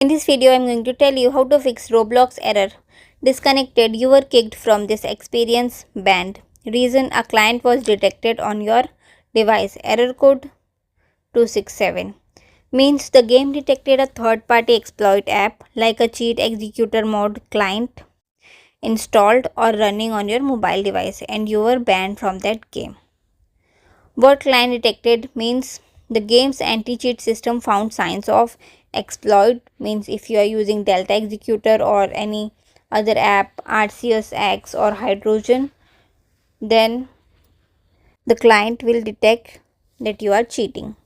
In this video, I am going to tell you how to fix Roblox error. Disconnected, you were kicked from this experience, banned. Reason, a client was detected on your device. Error code 267. Means the game detected a third-party exploit app like a cheat executor mode client installed or running on your mobile device and you were banned from that game. What client detected means the game's anti-cheat system found signs of exploit. Means if you are using Delta Executor or any other app, RCSX or Hydrogen, then the client will detect that you are cheating.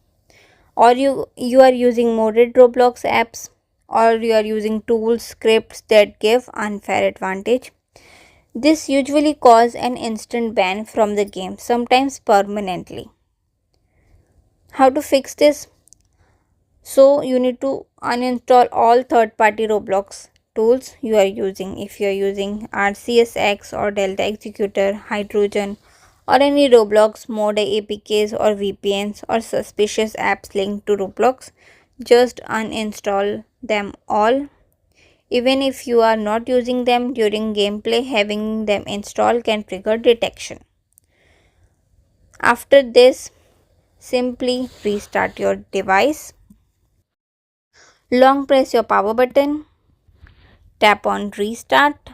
Or you are using modded Roblox apps, or you are using tools, scripts that give unfair advantage. This usually cause an instant ban from the game, sometimes permanently. How to fix this? So you need to uninstall all third-party Roblox tools you are using. If you are using RCSX or Delta Executor, Hydrogen, or any Roblox mod APKs or VPNs or suspicious apps linked to Roblox, just uninstall them all. Even if you are not using them during gameplay, having them installed can trigger detection. After this, simply restart your device. Long press your power button, tap on restart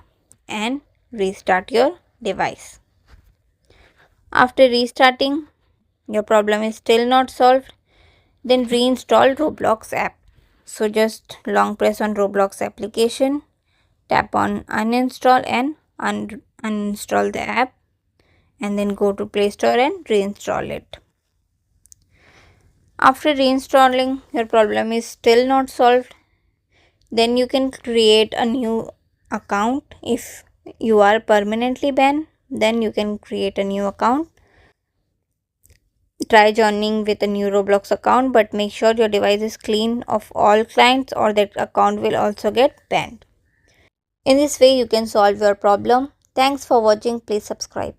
and restart your device. After restarting, your problem is still not solved, then reinstall Roblox app. So just long press on Roblox application, tap on uninstall and uninstall the app, and then go to Play Store and reinstall it. After reinstalling, your problem is still not solved, then you can create a new account. If you are permanently banned, then you can create a new account. Try joining with a new Roblox account, but make sure your device is clean of all clients or that account will also get banned. In this way, you can solve your problem. Thanks for watching. Please subscribe.